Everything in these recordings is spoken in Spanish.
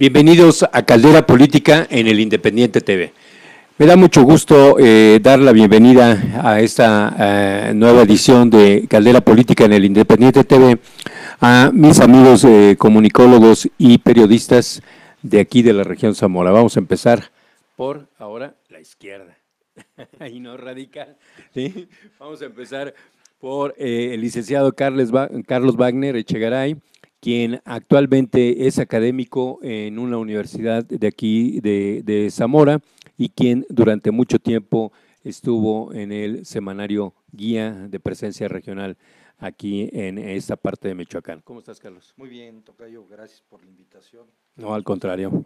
Bienvenidos a Caldera Política en el Independiente TV. Me da mucho gusto dar la bienvenida a esta nueva edición de Caldera Política en el Independiente TV a mis amigos comunicólogos y periodistas de aquí de la región Zamora. Vamos a empezar por ahora la izquierda, y no radical. ¿Sí? Vamos a empezar por el licenciado Carlos Wagner Echegaray, quien actualmente es académico en una universidad de aquí de Zamora y quien durante mucho tiempo estuvo en el semanario Guía de Presencia Regional aquí en esta parte de Michoacán. ¿Cómo estás, Carlos? Muy bien, tocayo, gracias por la invitación. No, al contrario,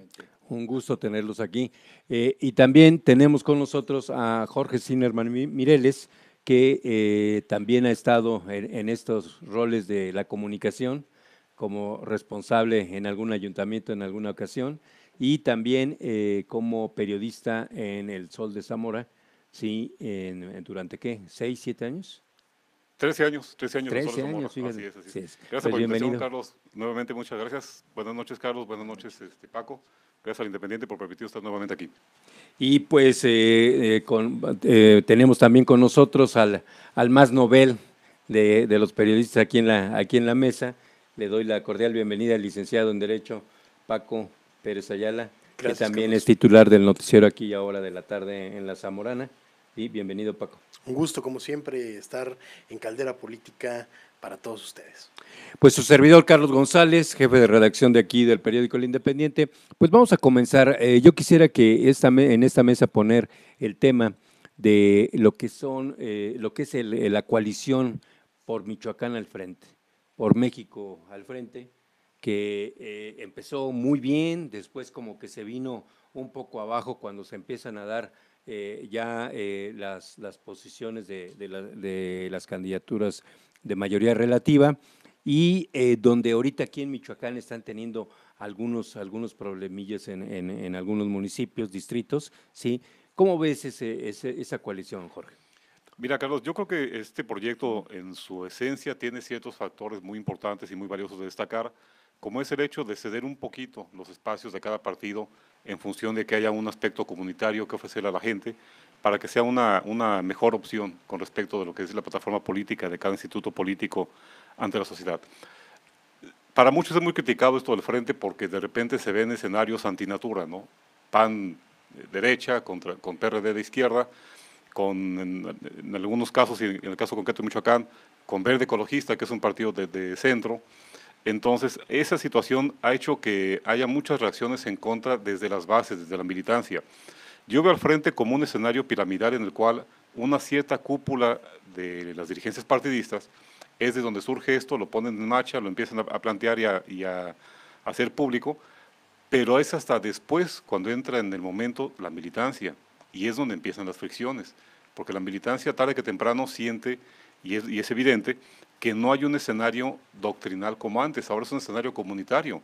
un gusto tenerlos aquí. Y también tenemos con nosotros a Jorge Zimmerman Mireles, que también ha estado en estos roles de la comunicación, como responsable en algún ayuntamiento en alguna ocasión y también como periodista en El Sol de Zamora, sí, ¿durante qué? ¿6, 7 años? 13 años. 13 años, Zamora. fíjate. Así es. Sí es. Gracias Pues por la invitación, bienvenido. Carlos. Nuevamente, muchas gracias. Buenas noches, Carlos. Buenas noches, Paco. Gracias al Independiente por permitir estar nuevamente aquí. Y pues tenemos también con nosotros al más novel de los periodistas aquí en la mesa. Le doy la cordial bienvenida al licenciado en Derecho, Paco Pérez Ayala, Gracias, que también Carlos. es titular del noticiero aquí y ahora de la tarde en La Zamorana. Y bienvenido, Paco. Un gusto, como siempre, estar en Caldera Política para todos ustedes. Pues su servidor Carlos González, jefe de redacción de aquí del periódico El Independiente. Pues vamos a comenzar. Yo quisiera que en esta mesa poner el tema de lo que es la coalición por Michoacán al frente, por México al frente, que empezó muy bien, después como que se vino un poco abajo cuando se empiezan a dar las posiciones de las candidaturas de mayoría relativa y donde ahorita aquí en Michoacán están teniendo algunos problemillas en algunos municipios, distritos, ¿sí? ¿Cómo ves esa coalición, Jorge? Mira, Carlos, yo creo que este proyecto en su esencia tiene ciertos factores muy importantes y muy valiosos de destacar, como es el hecho de ceder un poquito los espacios de cada partido en función de que haya un aspecto comunitario que ofrecer a la gente para que sea una mejor opción con respecto de lo que es la plataforma política de cada instituto político ante la sociedad. Para muchos es muy criticado esto del frente porque de repente se ven escenarios antinatura, ¿no? PAN derecha con PRD de izquierda, en algunos casos, y en el caso concreto de Michoacán, con Verde Ecologista, que es un partido de centro. Entonces, esa situación ha hecho que haya muchas reacciones en contra desde las bases, desde la militancia. Yo veo al frente como un escenario piramidal en el cual una cierta cúpula de las dirigencias partidistas es de donde surge esto, lo ponen en marcha, lo empiezan a plantear y a hacer público, pero es hasta después, cuando entra en el momento, la militancia, y es donde empiezan las fricciones, porque la militancia tarde que temprano siente, y es evidente, que no hay un escenario doctrinal como antes, ahora es un escenario comunitario,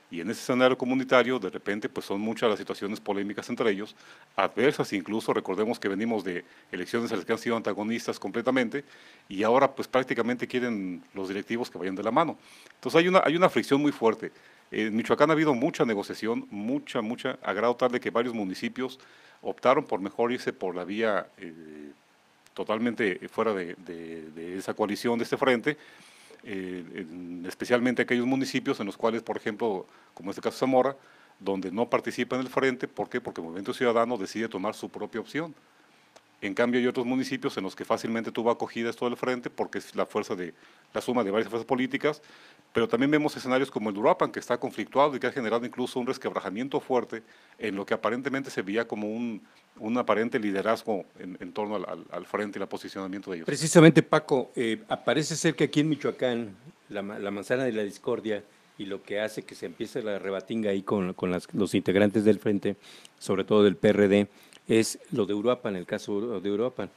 y en ese escenario comunitario, de repente, pues son muchas las situaciones polémicas entre ellos, adversas incluso, recordemos que venimos de elecciones en las que han sido antagonistas completamente, y ahora pues prácticamente quieren los directivos que vayan de la mano. Entonces hay una fricción muy fuerte. En Michoacán ha habido mucha negociación, mucha, a grado tal de que varios municipios optaron por mejor irse por la vía totalmente fuera de esa coalición, de este frente, especialmente aquellos municipios en los cuales, por ejemplo, como este caso Zamora, donde no participa en el frente. ¿Por qué? Porque el Movimiento Ciudadano decide tomar su propia opción. En cambio, hay otros municipios en los que fácilmente tuvo acogida esto del frente porque es la suma de varias fuerzas políticas, pero también vemos escenarios como el de Uruapan, que está conflictuado y que ha generado incluso un resquebrajamiento fuerte en lo que aparentemente se veía como un aparente liderazgo en torno al frente y el posicionamiento de ellos. Precisamente, Paco, parece ser que aquí en Michoacán, la manzana de la discordia y lo que hace que se empiece la rebatinga ahí con los integrantes del frente, sobre todo del PRD, es lo de Uruapan, el caso de Uruapan.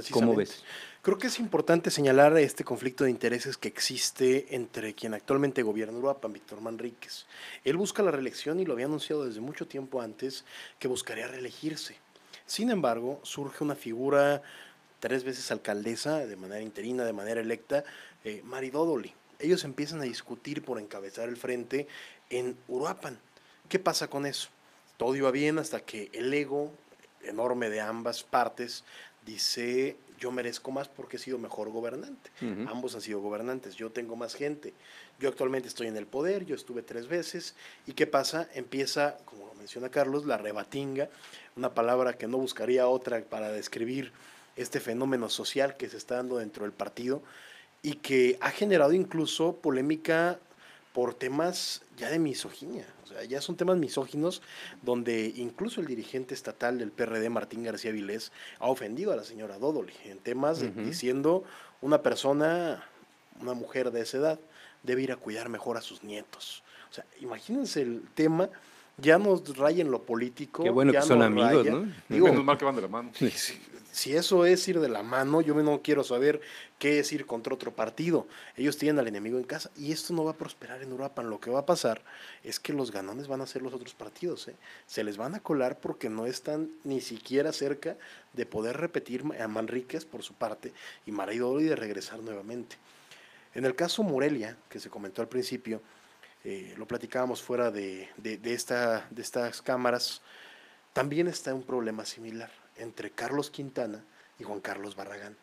¿Cómo ves? Creo que es importante señalar este conflicto de intereses que existe entre quien actualmente gobierna Uruapan, Víctor Manríquez. Él busca la reelección y lo había anunciado desde mucho tiempo antes que buscaría reelegirse. Sin embargo, surge una figura 3 veces alcaldesa, de manera interina, de manera electa, Mari Dódoli. Ellos empiezan a discutir por encabezar el frente en Uruapan. ¿Qué pasa con eso? Todo iba bien hasta que el ego enorme de ambas partes dice, yo merezco más porque he sido mejor gobernante. Ambos han sido gobernantes, yo tengo más gente. Yo actualmente estoy en el poder, yo estuve 3 veces. ¿Y qué pasa? Empieza, como lo menciona Carlos, la rebatinga, una palabra que no buscaría otra para describir este fenómeno social que se está dando dentro del partido y que ha generado incluso polémica por temas ya de misoginia. O sea, ya son temas misóginos donde incluso el dirigente estatal del PRD, Martín García Vilés, ha ofendido a la señora Dodoli en temas diciendo una persona, una mujer de esa edad, debe ir a cuidar mejor a sus nietos. O sea, imagínense el tema, ya nos raya en lo político. Qué bueno ya que son nos amigos, raya. ¿no? Digo, Menos mal que van de la mano. si eso es ir de la mano, yo no quiero saber qué es ir contra otro partido. Ellos tienen al enemigo en casa y esto no va a prosperar en Uruapan. Lo que va a pasar es que los ganones van a ser los otros partidos, ¿eh? Se les van a colar porque no están ni siquiera cerca de poder repetir a Manríquez por su parte y Maridoli de regresar nuevamente. En el caso Morelia, que se comentó al principio, lo platicábamos fuera de estas cámaras, también está un problema similar entre Carlos Quintana y Juan Carlos Barragán,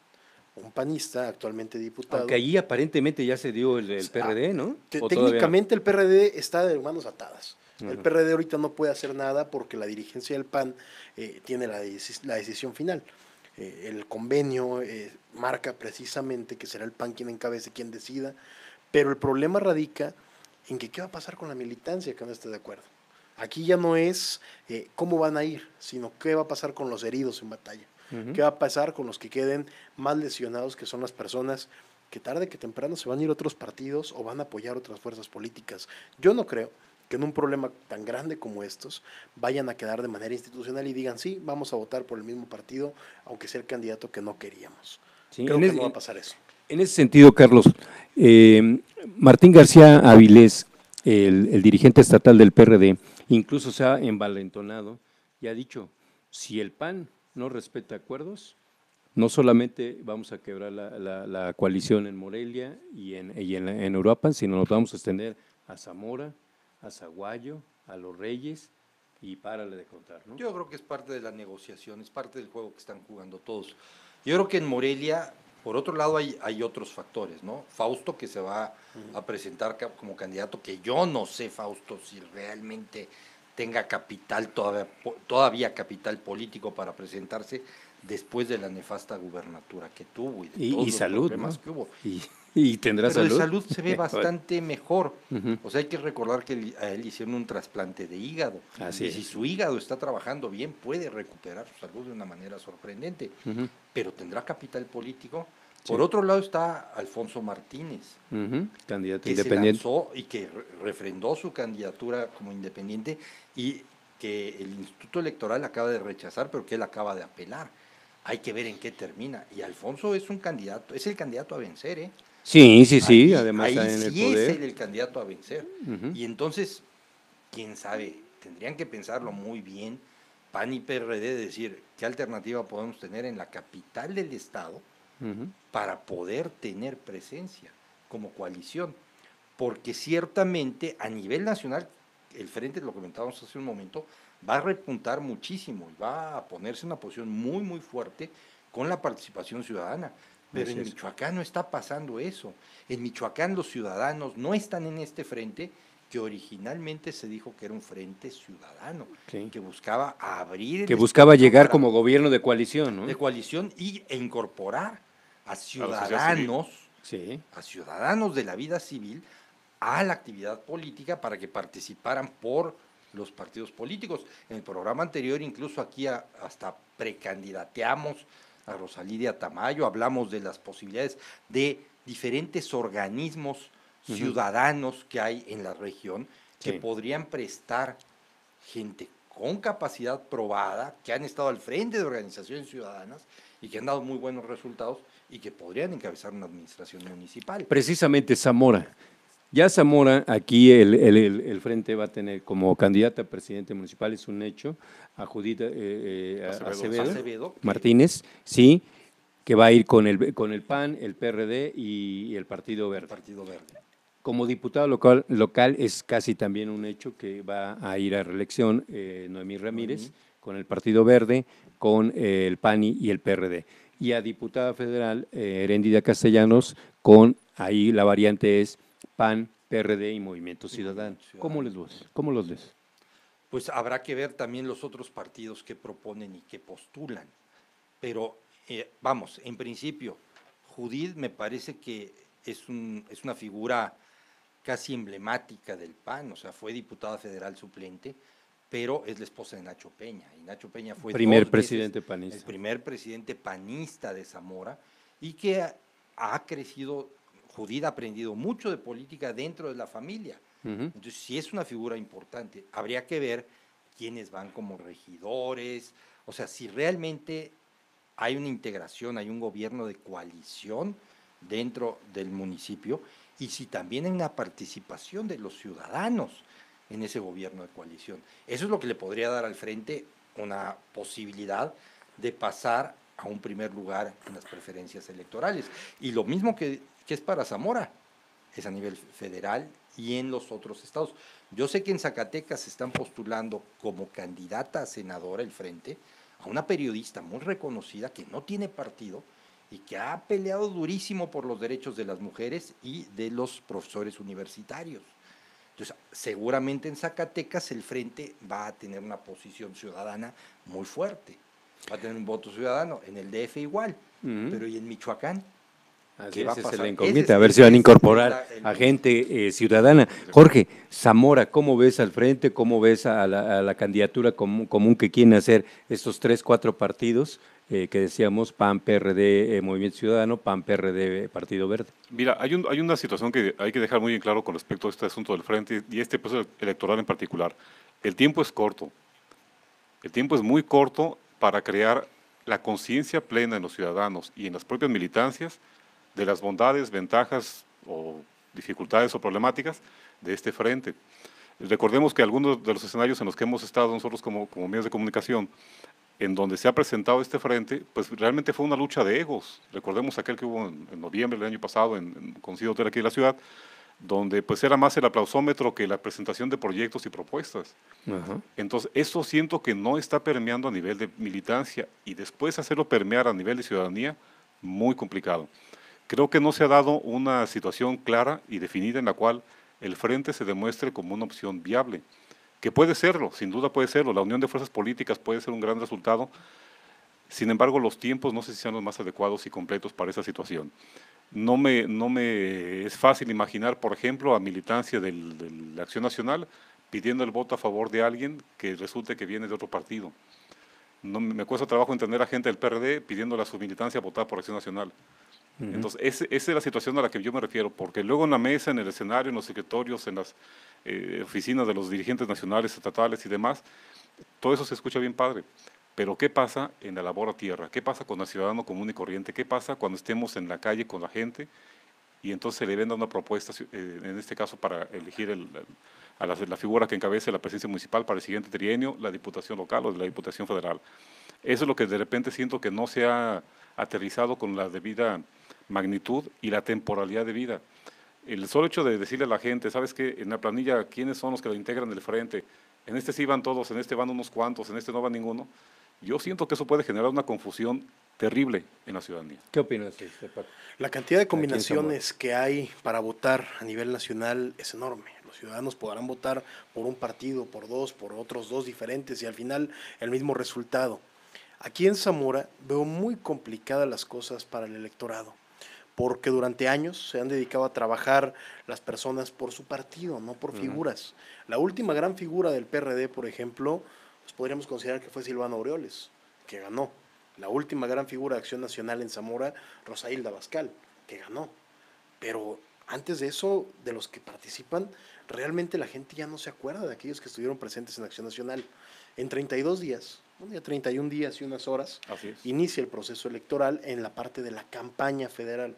un panista actualmente diputado. Aunque allí aparentemente ya se dio el PRD, ¿no? Técnicamente el PRD está de manos atadas. El PRD ahorita no puede hacer nada porque la dirigencia del PAN tiene la decisión final. El convenio marca precisamente que será el PAN quien encabece, quien decida, pero el problema radica en que qué va a pasar con la militancia que no esté de acuerdo. Aquí ya no es cómo van a ir, sino qué va a pasar con los heridos en batalla. ¿Qué va a pasar con los que queden más lesionados, que son las personas que tarde que temprano se van a ir a otros partidos o van a apoyar otras fuerzas políticas? Yo no creo que en un problema tan grande como estos vayan a quedar de manera institucional y digan, sí, vamos a votar por el mismo partido, aunque sea el candidato que no queríamos. Sí, creo que no va a pasar eso. En ese sentido, Carlos, Martín García Avilés, el dirigente estatal del PRD, incluso se ha envalentonado y ha dicho, si el PAN no respeta acuerdos, no solamente vamos a quebrar la coalición en Morelia y en Uruapan, sino nos vamos a extender a Zamora, a Zaguayo, a Los Reyes y párale de contar, ¿no? Yo creo que es parte de la negociación, es parte del juego que están jugando todos. Yo creo que en Morelia, por otro lado, hay otros factores, ¿no? Fausto, que se va a presentar como candidato, que yo no sé, Fausto, si realmente tenga capital, todavía capital político para presentarse después de la nefasta gubernatura que tuvo y de todos los salud, problemas, ¿no?, que hubo. Y tendrá Pero salud. de salud se ve bastante mejor. O sea, hay que recordar que a él hicieron un trasplante de hígado. Así y es. si su hígado está trabajando bien, puede recuperar su salud de una manera sorprendente. Pero tendrá capital político. Por otro lado está Alfonso Martínez, candidato que independiente. se lanzó y que refrendó su candidatura como independiente y que el Instituto Electoral acaba de rechazar, pero que él acaba de apelar. Hay que ver en qué termina. Y Alfonso es un candidato, es el candidato a vencer, ¿eh? Sí, Ahí, además ahí está en el sí poder. es él el candidato a vencer. Y entonces, quién sabe, tendrían que pensarlo muy bien, PAN y PRD, de decir qué alternativa podemos tener en la capital del estado para poder tener presencia como coalición. Porque ciertamente a nivel nacional, el Frente, lo comentábamos hace un momento, va a repuntar muchísimo y va a ponerse en una posición muy, muy fuerte con la participación ciudadana. Pero en Michoacán no está pasando eso. En Michoacán los ciudadanos no están en este frente que originalmente se dijo que era un frente ciudadano, que buscaba abrir... Que buscaba llegar como gobierno de coalición, ¿no? De coalición e incorporar a ciudadanos, a ciudadanos de la vida civil a la actividad política para que participaran por los partidos políticos. En el programa anterior, incluso aquí hasta precandidateamos a Rosalía Tamayo, hablamos de las posibilidades de diferentes organismos ciudadanos que hay en la región que podrían prestar gente con capacidad probada, que han estado al frente de organizaciones ciudadanas y que han dado muy buenos resultados y que podrían encabezar una administración municipal. Precisamente Zamora. Ya Zamora, aquí el Frente va a tener como candidata a presidente municipal, es un hecho, a Judith Acevedo Martínez, sí, que va a ir con el PAN, el PRD y el Partido Verde. Como diputado local es casi también un hecho que va a ir a reelección Noemí Ramírez con el Partido Verde, con el PANI y el PRD. Y a diputada federal Heréndida Castellanos con, ahí la variante es PAN, PRD y Movimiento Ciudadano. ¿Cómo los ves? Pues habrá que ver también los otros partidos que proponen y que postulan. Pero vamos, en principio, Judith me parece que es una figura casi emblemática del PAN, o sea, fue diputada federal suplente, pero es la esposa de Nacho Peña, y Nacho Peña fue primer presidente panista. el primer presidente panista de Zamora, y que ha crecido, Judith ha aprendido mucho de política dentro de la familia. Entonces, sí es una figura importante. Habría que ver quiénes van como regidores, o sea, si realmente hay una integración, hay un gobierno de coalición dentro del municipio, y si también hay una participación de los ciudadanos en ese gobierno de coalición. Eso es lo que le podría dar al frente una posibilidad de pasar a un primer lugar en las preferencias electorales. Y lo mismo que es para Zamora, es a nivel federal y en los otros estados. Yo sé que en Zacatecas se están postulando como candidata a senadora el frente a una periodista muy reconocida que no tiene partido y que ha peleado durísimo por los derechos de las mujeres y de los profesores universitarios. Entonces, seguramente en Zacatecas el frente va a tener una posición ciudadana muy fuerte, va a tener un voto ciudadano, en el DF igual, pero ¿y en Michoacán? Así es, esa es la incógnita, a ver si van a incorporar a gente ciudadana. Jorge, Zamora, ¿cómo ves al frente? ¿Cómo ves a la candidatura común que quieren hacer estos 3, 4 partidos que decíamos, PAN, PRD, Movimiento Ciudadano, PAN, PRD, Partido Verde? Mira, hay una situación que hay que dejar muy en claro con respecto a este asunto del frente y este proceso electoral en particular. El tiempo es corto. El tiempo es muy corto para crear la conciencia plena en los ciudadanos y en las propias militancias de las bondades, ventajas o dificultades o problemáticas de este frente. Recordemos que algunos de los escenarios en los que hemos estado nosotros como medios de comunicación, en donde se ha presentado este frente, pues realmente fue una lucha de egos. Recordemos aquel que hubo en noviembre del año pasado en Concilio Hotel aquí en la ciudad, donde pues era más el aplausómetro que la presentación de proyectos y propuestas. Entonces, eso siento que no está permeando a nivel de militancia y después hacerlo permear a nivel de ciudadanía, muy complicado. Creo que no se ha dado una situación clara y definida en la cual el frente se demuestre como una opción viable, que puede serlo, sin duda puede serlo, la unión de fuerzas políticas puede ser un gran resultado, sin embargo los tiempos no sé si sean los más adecuados y completos para esa situación. No me es fácil imaginar, por ejemplo, a militancia de la Acción Nacional pidiendo el voto a favor de alguien que resulte que viene de otro partido. No, me cuesta trabajo entender a gente del PRD pidiéndole a su militancia votar por Acción Nacional. Entonces, esa es la situación a la que yo me refiero, porque luego en la mesa, en el escenario, en los secretarios, en las oficinas de los dirigentes nacionales, estatales y demás, todo eso se escucha bien padre. Pero ¿qué pasa en la labor a tierra? ¿Qué pasa con el ciudadano común y corriente? ¿Qué pasa cuando estemos en la calle con la gente y entonces se le venda una propuesta, en este caso para elegir a la figura que encabece la presidencia municipal para el siguiente trienio, la diputación local o de la diputación federal? Eso es lo que de repente siento que no se ha aterrizado con la debida magnitud y la temporalidad de vida. El solo hecho de decirle a la gente, ¿sabes qué? En la planilla, ¿quiénes son los que lo integran del frente? En este sí van todos, en este van unos cuantos, en este no va ninguno. Yo siento que eso puede generar una confusión terrible en la ciudadanía. ¿Qué opinas, Paco? La cantidad de combinaciones que hay para votar a nivel nacional es enorme. Los ciudadanos podrán votar por un partido, por dos, por otros dos diferentes y al final el mismo resultado. Aquí en Zamora veo muy complicadas las cosas para el electorado, porque durante años se han dedicado a trabajar las personas por su partido, no por figuras. La última gran figura del PRD, por ejemplo, pues podríamos considerar que fue Silvano Aureoles, que ganó. La última gran figura de Acción Nacional en Zamora, Rosa Hilda Abascal, que ganó. Pero antes de eso, de los que participan, realmente la gente ya no se acuerda de aquellos que estuvieron presentes en Acción Nacional. En 32 días, un día 31 días y unas horas, inicia el proceso electoral en la parte de la campaña federal,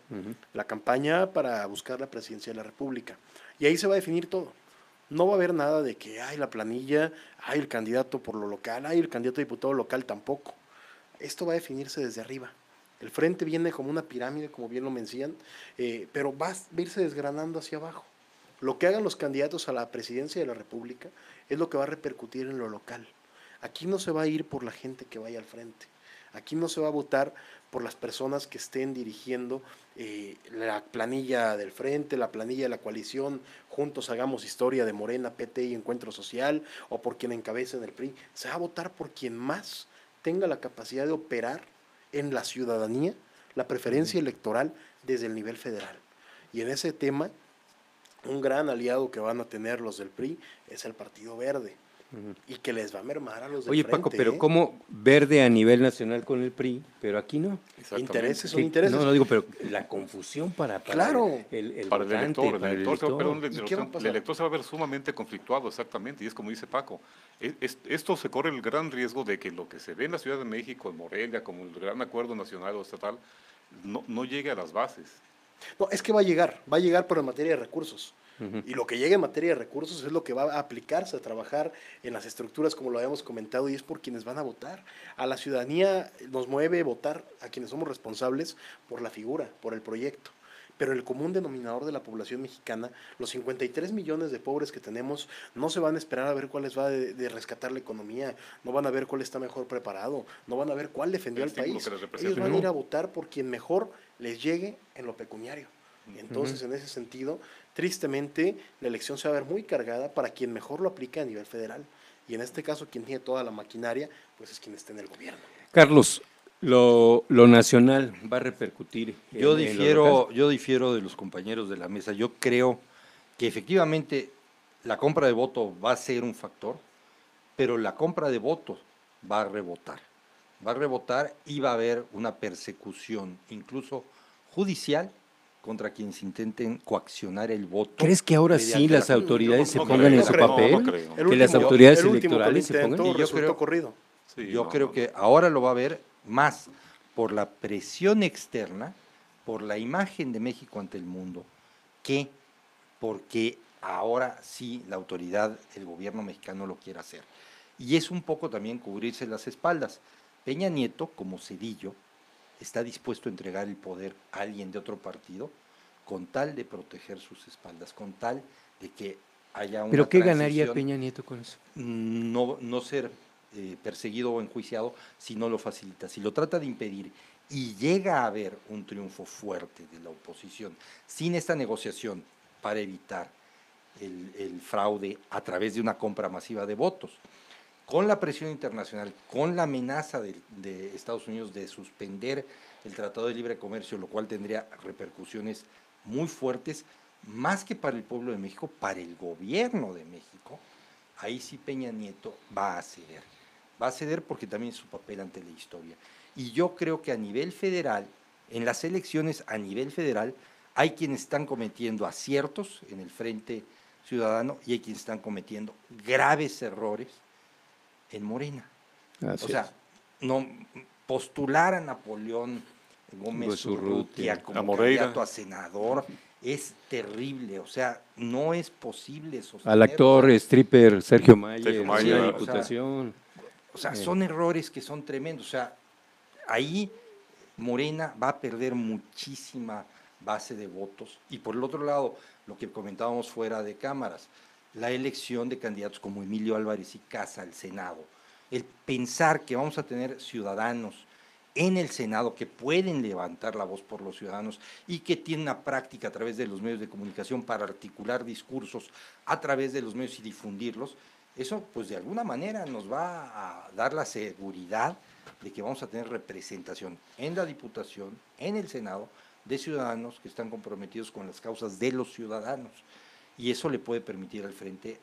la campaña para buscar la presidencia de la República. Y ahí se va a definir todo. No va a haber nada de que hay la planilla, hay el candidato por lo local, hay el candidato a diputado local, tampoco. Esto va a definirse desde arriba. El frente viene como una pirámide, como bien lo mencionan, pero va a irse desgranando hacia abajo. Lo que hagan los candidatos a la presidencia de la República es lo que va a repercutir en lo local. Aquí no se va a ir por la gente que vaya al frente. Aquí no se va a votar por las personas que estén dirigiendo la planilla del frente, la planilla de la coalición, Juntos Hagamos Historia de Morena, PT y Encuentro Social, o por quien encabece en el PRI. Se va a votar por quien más tenga la capacidad de operar en la ciudadanía la preferencia electoral desde el nivel federal. Y en ese tema, un gran aliado que van a tener los del PRI es el Partido Verde. Y que les va a mermar a los del Oye, frente. Paco, pero ¿cómo verde a nivel nacional con el PRI? Pero aquí no. Intereses son ¿Qué? intereses. No digo, pero la confusión para Claro. el Para el votante, elector, para el elector, se va, perdón, ¿Y qué va a pasar? el elector se va a ver sumamente conflictuado, exactamente, y es como dice Paco, esto se corre el gran riesgo de que lo que se ve en la Ciudad de México, en Morelia, como el gran acuerdo nacional o estatal, no llegue a las bases. No, es que va a llegar, pero en materia de recursos. Y lo que llegue en materia de recursos es lo que va a aplicarse a trabajar en las estructuras, como lo habíamos comentado, y es por quienes van a votar. A la ciudadanía nos mueve votar a quienes somos responsables por la figura, por el proyecto. Pero el común denominador de la población mexicana, los 53 millones de pobres que tenemos, no se van a esperar a ver cuál les va de rescatar la economía, no van a ver cuál está mejor preparado, no van a ver cuál defendió al país. Ellos van a ir a votar por quien mejor les llegue en lo pecuniario. Entonces, en ese sentido, tristemente, la elección se va a ver muy cargada para quien mejor lo aplica a nivel federal. Y en este caso, quien tiene toda la maquinaria, pues es quien está en el gobierno. Carlos, lo nacional va a repercutir Yo en lo local. difiero de los compañeros de la mesa. Yo creo que efectivamente la compra de voto va a ser un factor, pero la compra de votos va a rebotar. Va a rebotar y va a haber una persecución, incluso judicial, contra quienes intenten coaccionar el voto. ¿Crees que ahora sí mediante las la autoridades se no pongan creo, en no su creo, papel? no creo. Que las autoridades el último electorales se pongan. intentó, Y yo resultó creo- corrido. Sí, Yo no, creo no, que ahora lo va a haber más por la presión externa, por la imagen de México ante el mundo, que porque ahora sí la autoridad, el gobierno mexicano lo quiere hacer. Y es un poco también cubrirse las espaldas. Peña Nieto, como Cedillo, está dispuesto a entregar el poder a alguien de otro partido con tal de proteger sus espaldas, con tal de que haya una ¿Pero qué ganaría transición, Peña Nieto con eso? no ser perseguido o enjuiciado si no lo facilita. Si lo trata de impedir y llega a haber un triunfo fuerte de la oposición sin esta negociación para evitar el fraude a través de una compra masiva de votos, con la presión internacional, con la amenaza de Estados Unidos de suspender el Tratado de Libre Comercio, lo cual tendría repercusiones muy fuertes, más que para el pueblo de México, para el gobierno de México, ahí sí Peña Nieto va a ceder. Va a ceder porque también es su papel ante la historia. Y yo creo que a nivel federal, en las elecciones a nivel federal, hay quienes están cometiendo aciertos en el Frente Ciudadano y hay quienes están cometiendo graves errores en Morena. Así O sea, no postular a Napoleón Gómez Urrutia Urrutia, como a Moreira. candidato a senador es terrible. O sea, no es posible sostener. Al actor o sea, stripper Sergio Mayer, Sergio de Mayer, la o sea, Diputación. O sea, son errores que son tremendos. O sea, ahí Morena va a perder muchísima base de votos. Y por el otro lado, lo que comentábamos fuera de cámaras, la elección de candidatos como Emilio Álvarez y Casa al Senado. El pensar que vamos a tener ciudadanos en el Senado que pueden levantar la voz por los ciudadanos y que tienen una práctica a través de los medios de comunicación para articular discursos a través de los medios y difundirlos, eso pues de alguna manera nos va a dar la seguridad de que vamos a tener representación en la Diputación, en el Senado, de ciudadanos que están comprometidos con las causas de los ciudadanos. Y eso le puede permitir al Frente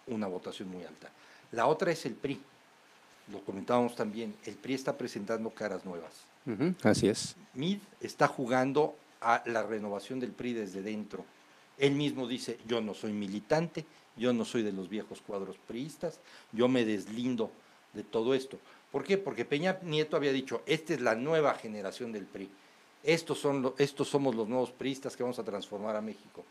una votación muy alta. La otra es el PRI. Lo comentábamos también, el PRI está presentando caras nuevas. Así es. Mid está jugando a la renovación del PRI desde dentro. Él mismo dice, yo no soy militante, yo no soy de los viejos cuadros priistas, yo me deslindo de todo esto. ¿Por qué? Porque Peña Nieto había dicho, esta es la nueva generación del PRI, estos somos los nuevos priistas que vamos a transformar a México.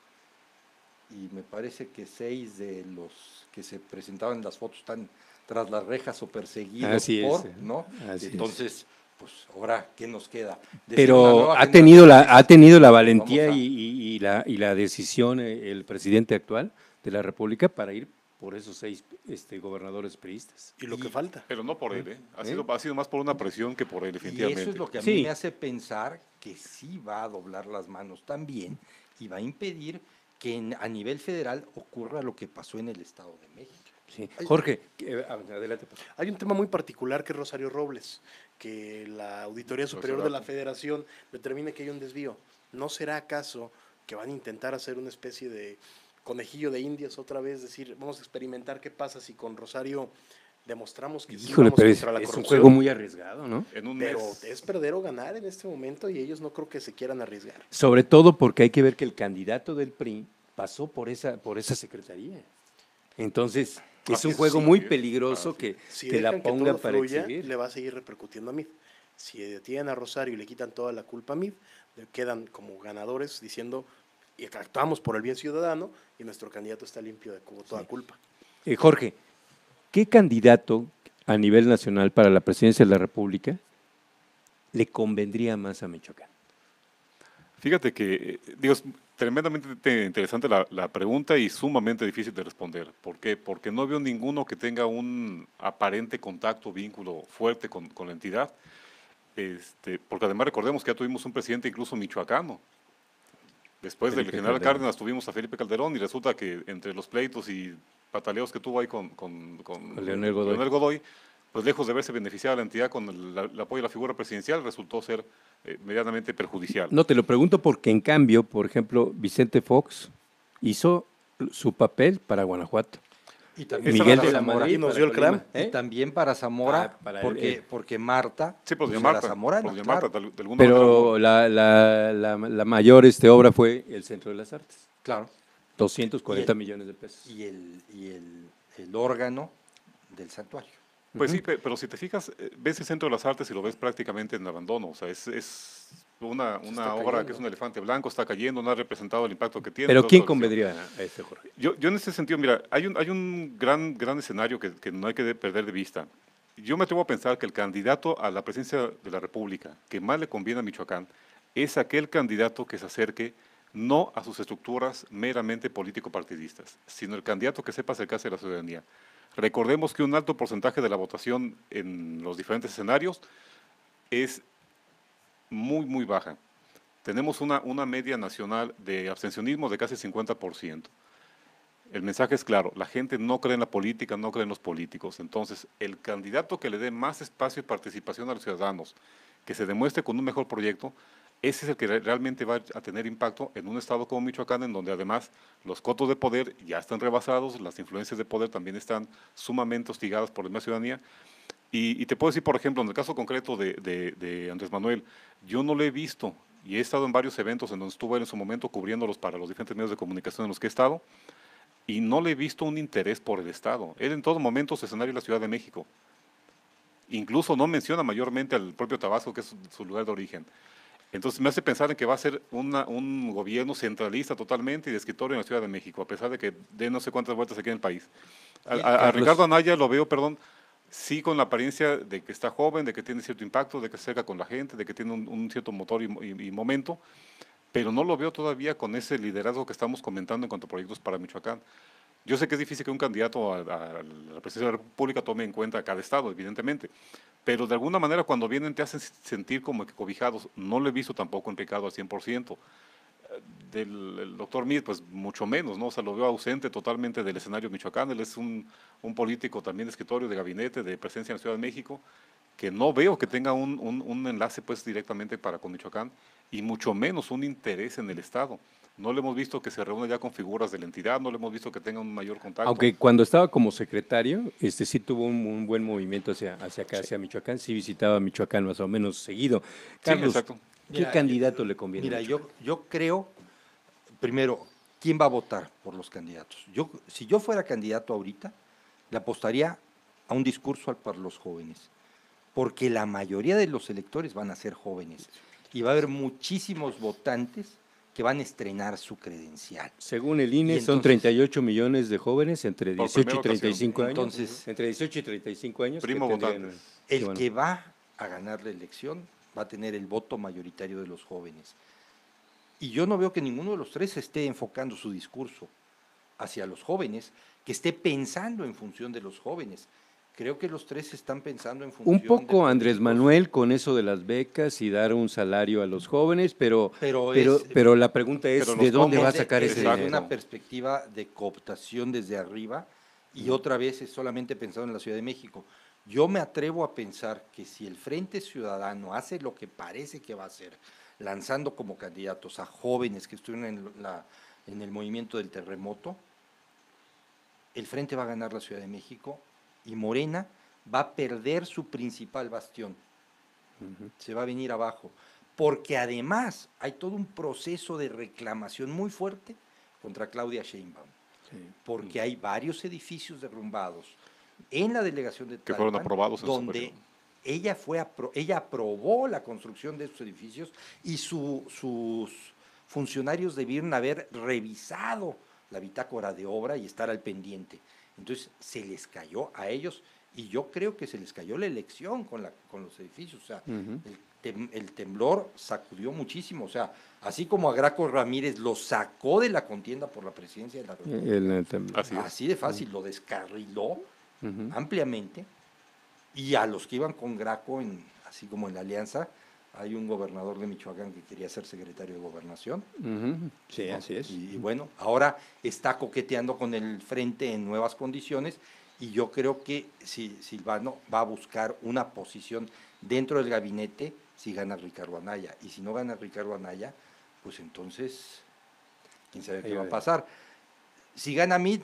Y me parece que 6 de los que se presentaban en las fotos están tras las rejas o perseguidos Así por, es, ¿no? así es. Entonces, pues ahora, ¿qué nos queda? Decir una Pero nueva ha tenido la generación, valentía vamos a- y la decisión el presidente actual de la República para ir por esos 6 gobernadores priistas. Y lo que falta. Pero no por él, ¿eh? Ha sido más por una presión que por él, Y definitivamente. eso es lo que a Sí. mí me hace pensar que sí va a doblar las manos también y va a impedir que a nivel federal ocurra lo que pasó en el Estado de México. Sí. Jorge, adelante. Por favor. Hay un tema muy particular que es Rosario Robles, que la Auditoría Superior de la Federación determine que hay un desvío. ¿No será acaso que van a intentar hacer una especie de conejillo de indias otra vez? Decir, vamos a experimentar qué pasa si con Rosario demostramos que sí Híjole, vamos pero contra la es un corrupción. juego muy arriesgado, ¿no? En un Pero mes. es perder o ganar en este momento y ellos no creo que se quieran arriesgar. Sobre todo porque hay que ver que el candidato del PRI pasó por esa secretaría. Entonces, es un juego muy peligroso que Si la dejan pongan todo para fluya, exhibir. le va a seguir repercutiendo a Mid. Si detienen a Rosario y le quitan toda la culpa a Mid, quedan como ganadores diciendo y que actuamos por el bien ciudadano y nuestro candidato está limpio de toda culpa. Jorge, ¿qué candidato a nivel nacional para la presidencia de la República le convendría más a Michoacán? Fíjate que, digo, es tremendamente interesante la pregunta y sumamente difícil de responder. ¿Por qué? Porque no veo ninguno que tenga un aparente contacto, vínculo fuerte con la entidad. Porque además recordemos que ya tuvimos un presidente incluso michoacano. Después del Felipe general Calderón. Cárdenas tuvimos a Felipe Calderón y resulta que entre los pleitos y pataleos que tuvo ahí con Leonel Godoy, pues lejos de verse beneficiada la entidad con el apoyo de la figura presidencial, resultó ser medianamente perjudicial. No, te lo pregunto porque en cambio, por ejemplo, Vicente Fox hizo su papel para Guanajuato. Y también Miguel para de la Zamora. Madrid Y nos para dio el Colima, CRAM. Y también para Zamora, para porque Marta Sí, por pues, doña era Marta. zamorana, Por doña claro. Marta, de alguna Pero manera. la mayor obra fue el Centro de las Artes, Claro. 240 Y el- millones de pesos. Y el órgano del santuario. Pues sí, pero si te fijas, ves el Centro de las Artes y lo ves prácticamente en abandono. O sea, es una obra que es un elefante blanco, está cayendo, no ha representado el impacto que tiene. Pero todo ¿quién eso. convendría a este, Jorge? Yo en ese sentido, mira, hay un gran escenario que no hay que perder de vista. Yo me atrevo a pensar que el candidato a la presidencia de la República que más le conviene a Michoacán es aquel candidato que se acerque no a sus estructuras meramente político-partidistas, sino el candidato que sepa acercarse a la ciudadanía. Recordemos que un alto porcentaje de la votación en los diferentes escenarios es muy baja. Tenemos una media nacional de abstencionismo de casi 50%. El mensaje es claro, la gente no cree en la política, no cree en los políticos. Entonces, el candidato que le dé más espacio y participación a los ciudadanos, que se demuestre con un mejor proyecto, ese es el que realmente va a tener impacto en un estado como Michoacán, en donde además los cotos de poder ya están rebasados, las influencias de poder también están sumamente hostigadas por la misma ciudadanía. Y te puedo decir, por ejemplo, en el caso concreto de Andrés Manuel, yo no lo he visto y he estado en varios eventos en donde estuve en su momento cubriéndolos para los diferentes medios de comunicación en los que he estado y no le he visto un interés por el Estado. Él en todo momento es escenario de la Ciudad de México. Incluso no menciona mayormente al propio Tabasco, que es su lugar de origen. Entonces me hace pensar en que va a ser un gobierno centralista totalmente y de escritorio en la Ciudad de México, a pesar de que dé no sé cuántas vueltas aquí en el país. A Ricardo Anaya lo veo, sí con la apariencia de que está joven, de que tiene cierto impacto, de que se acerca con la gente, de que tiene un cierto motor y momento, pero no lo veo todavía con ese liderazgo que estamos comentando en cuanto a proyectos para Michoacán. Yo sé que es difícil que un candidato a la presidencia de la República tome en cuenta a cada estado, evidentemente, pero de alguna manera cuando vienen te hacen sentir como que cobijados. No lo he visto tampoco implicado al 100%. El doctor Meade, pues mucho menos, ¿no? O sea, lo veo ausente totalmente del escenario Michoacán. Él es un político también de escritorio, de gabinete, de presencia en la Ciudad de México, que no veo que tenga un enlace pues directamente con Michoacán y mucho menos un interés en el Estado. No le hemos visto que se reúna ya con figuras de la entidad, no le hemos visto que tenga un mayor contacto. Aunque cuando estaba como secretario, sí tuvo un buen movimiento hacia acá, hacia Michoacán, sí visitaba Michoacán más o menos seguido. Carlos, sí, exacto. ¿Qué candidato le conviene? Mira, yo creo, primero, ¿quién va a votar por los candidatos? Si yo fuera candidato ahorita, le apostaría a un discurso para los jóvenes, porque la mayoría de los electores van a ser jóvenes y va a haber muchísimos votantes que van a estrenar su credencial. Según el INE, Y son entonces- 38 millones de jóvenes entre Por 18 y primera ocasión. 35 años. Entonces, entre 18 y 35 años. Primo que tendrían- votantes. sí, el bueno. que va a ganar la elección, va a tener el voto mayoritario de los jóvenes. Y yo no veo que ninguno de los tres esté enfocando su discurso hacia los jóvenes, que esté pensando en función de los jóvenes. Creo que los tres están pensando en función Un poco de Andrés políticos. Manuel con eso de las becas y dar un salario a los jóvenes, pero Pero la pregunta es, pero ¿de los dónde va a fondos- sacar ese Desde dinero? una perspectiva de cooptación desde arriba y otra vez es solamente pensado en la Ciudad de México. Yo me atrevo a pensar que si el Frente Ciudadano hace lo que parece que va a hacer, lanzando como candidatos a jóvenes que estuvieron en el movimiento del terremoto, el Frente va a ganar la Ciudad de México y Morena va a perder su principal bastión. Se va a venir abajo. Porque además hay todo un proceso de reclamación muy fuerte contra Claudia Sheinbaum. Porque hay varios edificios derrumbados en la delegación de Que fueron Tlalpan, aprobados en su donde periodo. ella aprobó la construcción de esos edificios y sus funcionarios debieron haber revisado la bitácora de obra y estar al pendiente. Entonces se les cayó a ellos y yo creo que se les cayó la elección con los edificios. O sea, el temblor sacudió muchísimo. O sea, así como a Graco Ramírez lo sacó de la contienda por la presidencia de la República, así de fácil, lo descarriló ampliamente, y a los que iban con Graco, así como en la alianza, hay un gobernador de Michoacán que quería ser secretario de Gobernación. Sí, ¿no? así es. Y bueno, ahora está coqueteando con el Frente en nuevas condiciones, y yo creo que Silvano va a buscar una posición dentro del gabinete si gana Ricardo Anaya, y si no gana Ricardo Anaya, pues entonces, quién sabe qué va a pasar. Si gana Mid,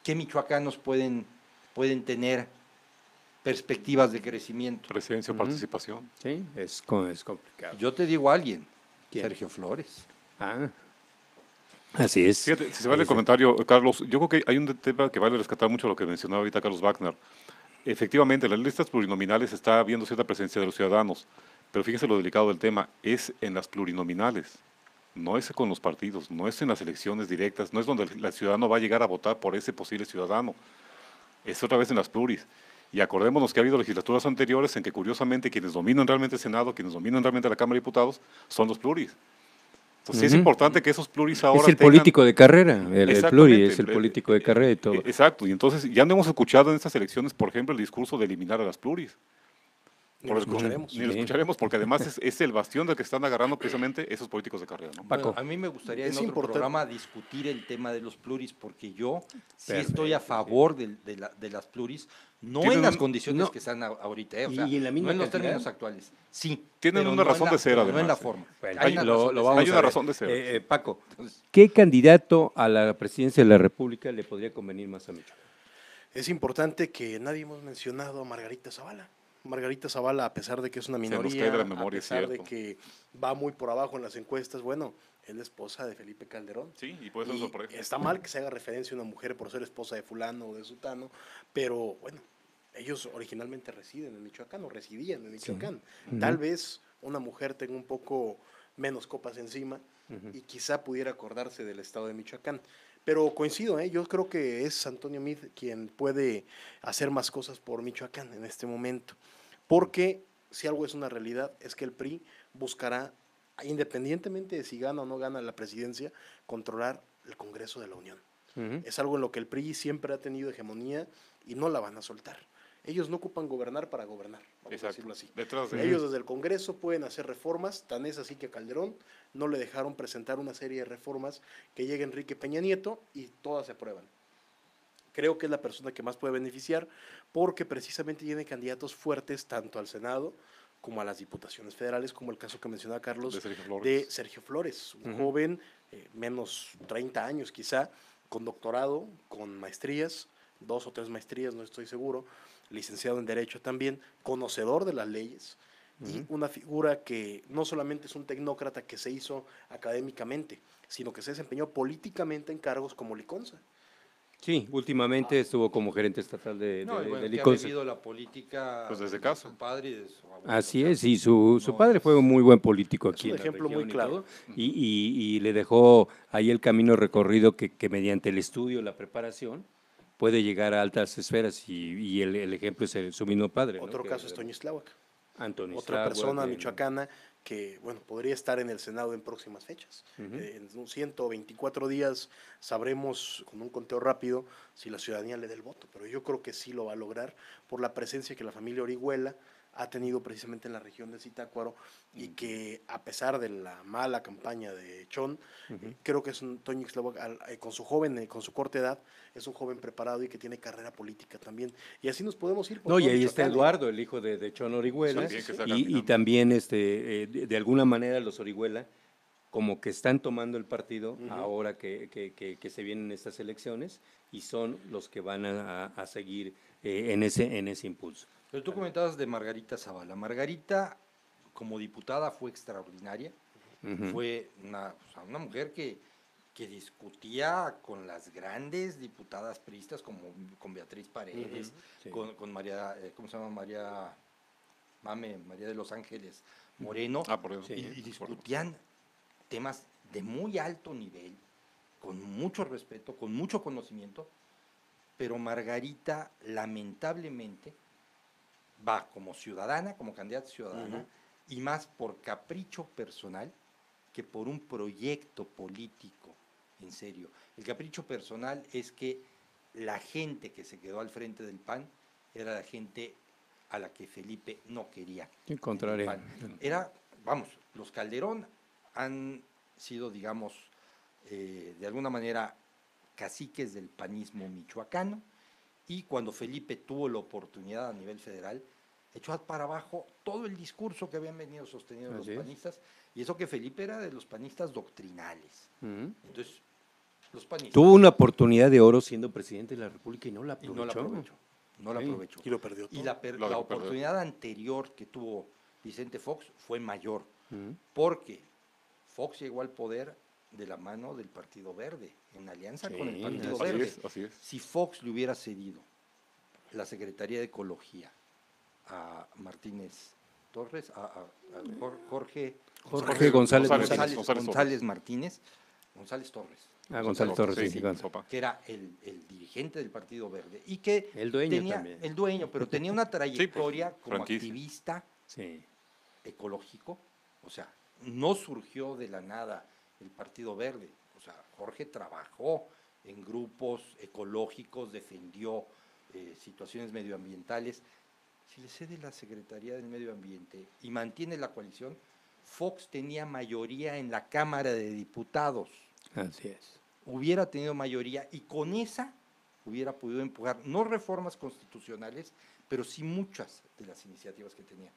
¿qué michoacanos pueden tener perspectivas de crecimiento? Presencia o participación. Sí, es complicado. Yo te digo a alguien, ¿Quién? Sergio Flores. Así es. Fíjate, si se vale el comentario, Carlos, yo creo que hay un tema que vale rescatar mucho lo que mencionaba ahorita Carlos Wagner. Efectivamente, en las listas plurinominales está habiendo cierta presencia de los ciudadanos, pero fíjese lo delicado del tema, es en las plurinominales, no es con los partidos, no es en las elecciones directas, no es donde el ciudadano va a llegar a votar por ese posible ciudadano, es otra vez en las pluris. Y acordémonos que ha habido legislaturas anteriores en que curiosamente quienes dominan realmente el Senado, quienes dominan realmente la Cámara de Diputados, son los pluris. Entonces sí es importante que esos pluris ahora es el tengan... político de carrera, el pluri Exactamente, es el político de carrera y todo. Exacto, y entonces ya no hemos escuchado en estas elecciones, por ejemplo, el discurso de eliminar a las pluris. Ni lo escucharemos. Ni lo escucharemos, porque además es el bastión del que están agarrando precisamente esos políticos de carrera, ¿no? Paco. Bueno, a mí me gustaría Es en otro importante. programa discutir el tema de los pluris, porque yo sí Perfecto, estoy a favor de las pluris, no Tienen en las un- condiciones no. que están ahorita, o ¿Y sea, en la misma no en los cantidad? términos actuales. Sí, Tienen pero una no razón en de ser, pero no en además, la ¿eh? forma. Bueno, Hay una lo razón de vamos ser. Hay una a ver. razón de ser. Paco, ¿qué candidato a la presidencia de la República le podría convenir más a Michoacán? Es importante que nadie hemos mencionado a Margarita Zavala. Margarita Zavala, a pesar de que es una nos minoría, cae de la memoria, a pesar es de cierto. que va muy por abajo en las encuestas, bueno, es la esposa de Felipe Calderón. Sí, y puede ser Y sorpresa. está mal que se haga referencia a una mujer por ser esposa de fulano o de sutano, pero bueno, ellos originalmente residen en Michoacán o residían en Michoacán. Tal vez una mujer tenga un poco menos copas encima y quizá pudiera acordarse del estado de Michoacán. Pero coincido, yo creo que es Antonio Meade quien puede hacer más cosas por Michoacán en este momento. Porque si algo es una realidad, es que el PRI buscará, independientemente de si gana o no gana la presidencia, controlar el Congreso de la Unión. Es algo en lo que el PRI siempre ha tenido hegemonía y no la van a soltar. Ellos no ocupan gobernar para gobernar, vamos a Exacto. decirlo así. Detrás de Ellos desde el Congreso pueden hacer reformas, tan es así que a Calderón no le dejaron presentar una serie de reformas que llegue Enrique Peña Nieto y todas se aprueban. Creo que es la persona que más puede beneficiar porque precisamente tiene candidatos fuertes tanto al Senado como a las diputaciones federales, como el caso que mencionaba Carlos De Sergio Flores. de Sergio Flores, un joven, menos 30 años quizá, con doctorado, con maestrías, 2 o 3 maestrías, no estoy seguro, licenciado en Derecho también, conocedor de las leyes, y una figura que no solamente es un tecnócrata que se hizo académicamente, sino que se desempeñó políticamente en cargos como Liconza. Sí, últimamente estuvo como gerente estatal de No, y bueno, de que ha Liconza. vivido la política Pues desde de casa. su padre y de su abuelo. Así o sea, es, y su no padre es- fue un muy buen político Es aquí un en la ejemplo muy región y claro. todo, y le dejó ahí el camino recorrido que mediante el estudio, la preparación, puede llegar a altas esferas, y el ejemplo es su mismo padre. ¿no? Otro Que- caso es Toño Isláhuac. Antonio otra Starwood, persona michoacana que, bueno, podría estar en el Senado en próximas fechas. En 124 días sabremos con un conteo rápido si la ciudadanía le da el voto, pero yo creo que sí lo va a lograr por la presencia que la familia Orihuela ha tenido precisamente en la región de Zitácuaro y que a pesar de la mala campaña de Chon, creo que es un Toño Ixtlahuac, con su corta edad, es un joven preparado y que tiene carrera política también. Y así nos podemos ir por No, y todo ahí está Michoacán, Eduardo, el hijo de Chon Orihuela, Sí, sí, sí. y también de alguna manera los Orihuela como que están tomando el partido ahora que se vienen estas elecciones y son los que van a seguir en ese impulso. Pero tú comentabas de Margarita Zavala. Margarita, como diputada, fue extraordinaria. Fue una mujer que discutía con las grandes diputadas priistas, como con Beatriz Paredes, Sí. con María, ¿cómo se llama? María de los Ángeles Moreno, Por eso. Sí. y discutían temas de muy alto nivel, con mucho respeto, con mucho conocimiento, pero Margarita, lamentablemente, va como ciudadana, como candidata ciudadana, y más por capricho personal que por un proyecto político, en serio. El capricho personal es que la gente que se quedó al frente del PAN era la gente a la que Felipe no quería. Sí, contrario. Los Calderón han sido, digamos, de alguna manera caciques del panismo michoacano, y cuando Felipe tuvo la oportunidad a nivel federal, echó para abajo todo el discurso que habían venido sosteniendo los panistas, y eso que Felipe era de los panistas doctrinales. Entonces, los panistas... Tuvo una oportunidad de oro siendo presidente de la República y no la aprovechó. No la aprovechó. Y lo perdió todo. Y la oportunidad anterior que tuvo Vicente Fox fue mayor, porque Fox llegó al poder de la mano del Partido Verde, en alianza con el Partido Verde. Así es. Si Fox le hubiera cedido la Secretaría de Ecología a Martínez Torres, a Jorge González Martínez, González Torres. González Torres, sí, que era el dirigente del Partido Verde y que el dueño también. El dueño, pero tenía una trayectoria como activista ecológico, o sea, no surgió de la nada el Partido Verde, o sea, Jorge trabajó en grupos ecológicos, defendió situaciones medioambientales. Si le cede la Secretaría del Medio Ambiente y mantiene la coalición, Fox tenía mayoría en la Cámara de Diputados. Así es. Hubiera tenido mayoría y con esa hubiera podido empujar, no reformas constitucionales, pero sí muchas de las iniciativas que tenía.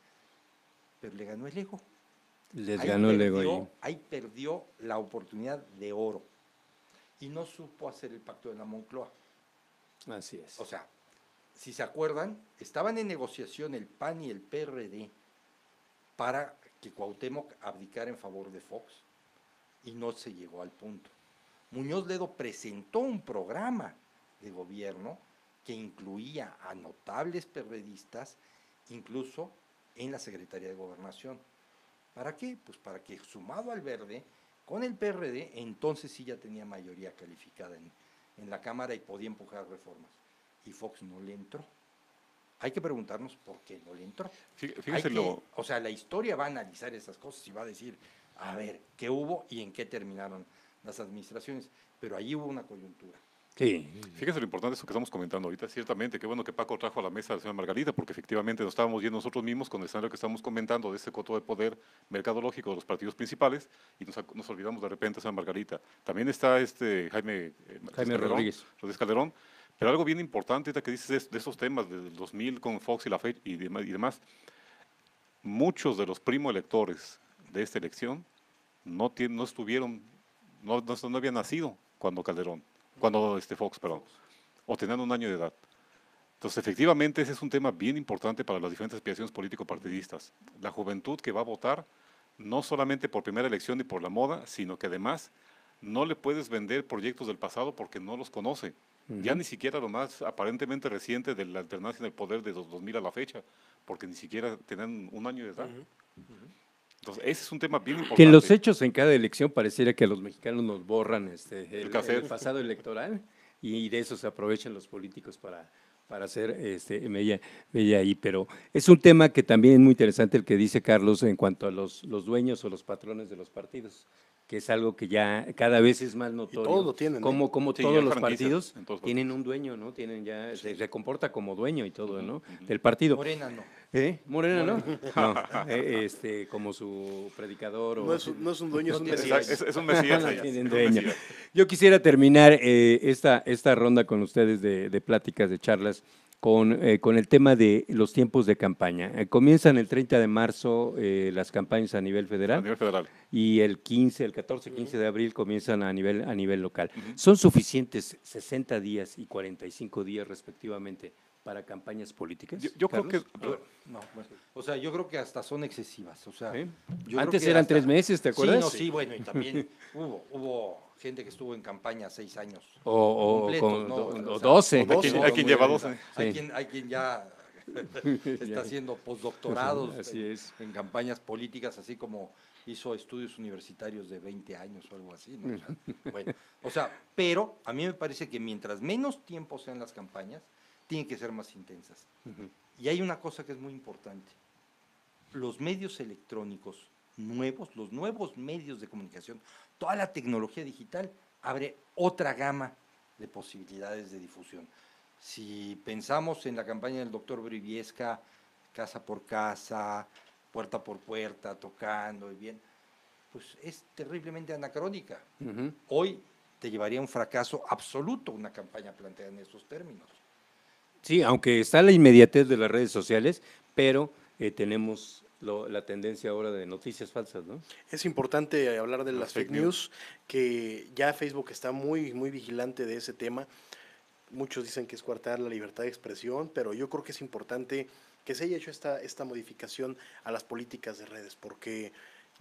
Pero le ganó el ego. Ahí perdió la oportunidad de oro y no supo hacer el pacto de la Moncloa. Así es. O sea, si se acuerdan, estaban en negociación el PAN y el PRD para que Cuauhtémoc abdicara en favor de Fox y no se llegó al punto. Muñoz Ledo presentó un programa de gobierno que incluía a notables perredistas, incluso en la Secretaría de Gobernación. ¿Para qué? Pues para que, sumado al Verde, con el PRD, entonces sí ya tenía mayoría calificada en la Cámara y podía empujar reformas. Y Fox no le entró. Hay que preguntarnos por qué no le entró. O sea, la historia va a analizar esas cosas y va a decir, a ver, qué hubo y en qué terminaron las administraciones. Pero allí hubo una coyuntura. Sí. Fíjese lo importante de eso que estamos comentando ahorita. Ciertamente, qué bueno que Paco trajo a la mesa a la señora Margarita, porque efectivamente nos estábamos viendo nosotros mismos con el escenario que estamos comentando de ese coto de poder mercadológico de los partidos principales y nos olvidamos de repente de señora Margarita. También está Jaime Rodríguez Calderón. Pero algo bien importante ahorita que dices de esos temas del 2000 con Fox y la FED y demás, muchos de los primo electores de esta elección no habían nacido cuando Fox, o tenían un año de edad. Entonces, efectivamente, ese es un tema bien importante para las diferentes aspiraciones político-partidistas. La juventud que va a votar, no solamente por primera elección y por la moda, sino que además no le puedes vender proyectos del pasado porque no los conoce. Ya ni siquiera lo más aparentemente reciente de la alternancia en el poder de 2000 a la fecha, porque ni siquiera tenían un año de edad. Entonces, ese es un tema bien importante. Que los hechos en cada elección pareciera que a los mexicanos nos borran el pasado electoral y de eso se aprovechan los políticos para hacer mella ahí, pero es un tema que también es muy interesante el que dice Carlos en cuanto a los dueños o los patrones de los partidos, que es algo que ya cada vez es más notorio. Y todos lo tienen, Como Sí, todos hay los franquicias partidos en todos tienen lados. un dueño, ¿no? Tienen ya, se comporta como dueño y todo, ¿no? Del partido. Morena no. Morena, ¿no? No, como su predicador. No es un dueño, es un tiene- mesías. Es un mesías. No ella, tienen es un dueño. mesías. Yo quisiera terminar esta ronda con ustedes de pláticas, de charlas, con el tema de los tiempos de campaña. Comienzan el 30 de marzo las campañas a nivel A federal nivel federal. y el 14, 15 de abril comienzan a nivel local. ¿Son suficientes 60 días y 45 días respectivamente para campañas políticas? Yo creo que, Carlos? No, bueno, o sea, yo creo que hasta son excesivas. O sea, ¿Sí? yo creo Antes que eran hasta- 3 meses, ¿te acuerdas? Sí, no, sí, bueno, y también hubo gente que estuvo en campaña 6 años. O completos, ¿no? O sea, 12. Hay quien lleva 12. Hay Sí. quien ya está haciendo postdoctorados Así es. en campañas políticas, así como hizo estudios universitarios de 20 años o algo así, ¿no? O sea, bueno, o sea, pero a mí me parece que mientras menos tiempo sean las campañas, tienen que ser más intensas. Y hay una cosa que es muy importante. Los medios electrónicos nuevos, los nuevos medios de comunicación, toda la tecnología digital abre otra gama de posibilidades de difusión. Si pensamos en la campaña del doctor Briviesca, casa por casa, puerta por puerta, tocando y bien, pues es terriblemente anacrónica. Ujú. Hoy te llevaría a un fracaso absoluto una campaña planteada en esos términos. Sí, aunque está la inmediatez de las redes sociales, pero tenemos la tendencia ahora de noticias falsas, ¿no? Es importante hablar de Las las fake fake news, que ya Facebook está muy, muy vigilante de ese tema. Muchos dicen que es coartar la libertad de expresión, pero yo creo que es importante que se haya hecho esta modificación a las políticas de redes, porque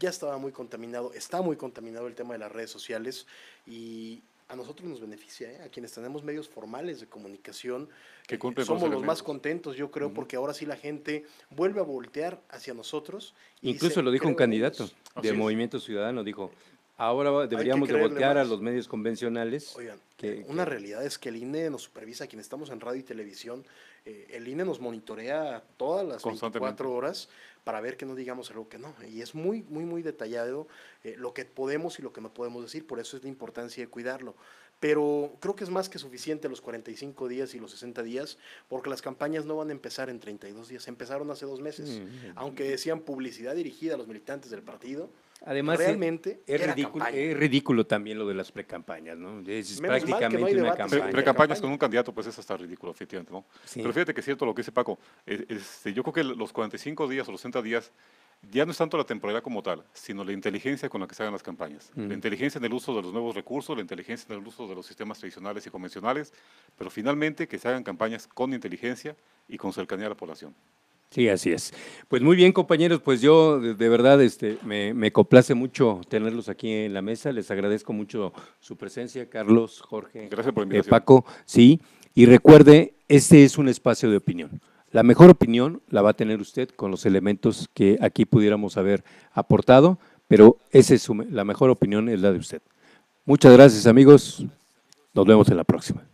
ya estaba muy contaminado, está muy contaminado el tema de las redes sociales y a nosotros nos beneficia, a quienes tenemos medios formales de comunicación, Que cumplen con somos los los más elementos. contentos, yo creo, porque ahora sí la gente vuelve a voltear hacia nosotros. Y Incluso dice, lo dijo un "Creo en candidato ellos". Así del es. Movimiento Ciudadano, dijo, ahora deberíamos de creerle voltear a más. los medios convencionales. Oigan, que- una que- realidad es que el INE nos supervisa, quienes estamos en radio y televisión, el INE nos monitorea todas las Constantemente. 24 horas para ver que no digamos algo que no. Y es muy, muy, muy detallado lo que podemos y lo que no podemos decir, por eso es la importancia de cuidarlo. Pero creo que es más que suficiente los 45 días y los 60 días, porque las campañas no van a empezar en 32 días, empezaron hace 2 meses. Aunque decían publicidad dirigida a los militantes del partido, Además, realmente es era ridículo, campaña. es ridículo también lo de las precampañas, ¿no? Es Menos mal que no prácticamente hay una debates campaña. sobre Precampañas campaña. con un candidato, pues es hasta ridículo, efectivamente, ¿no? Sí. Pero fíjate que es cierto lo que dice Paco. Yo creo que los 45 días o los 60 días ya no es tanto la temporalidad como tal, sino la inteligencia con la que se hagan las campañas. La inteligencia en el uso de los nuevos recursos, la inteligencia en el uso de los sistemas tradicionales y convencionales, pero finalmente que se hagan campañas con inteligencia y con cercanía a la población. Sí, así es. Pues muy bien, compañeros, pues yo de verdad me complace mucho tenerlos aquí en la mesa. Les agradezco mucho su presencia, Carlos, Jorge, Gracias por la invitación. Paco, sí. Y recuerde, este es un espacio de opinión. La mejor opinión la va a tener usted con los elementos que aquí pudiéramos haber aportado, pero la mejor opinión es la de usted. Muchas gracias, amigos. Nos vemos en la próxima.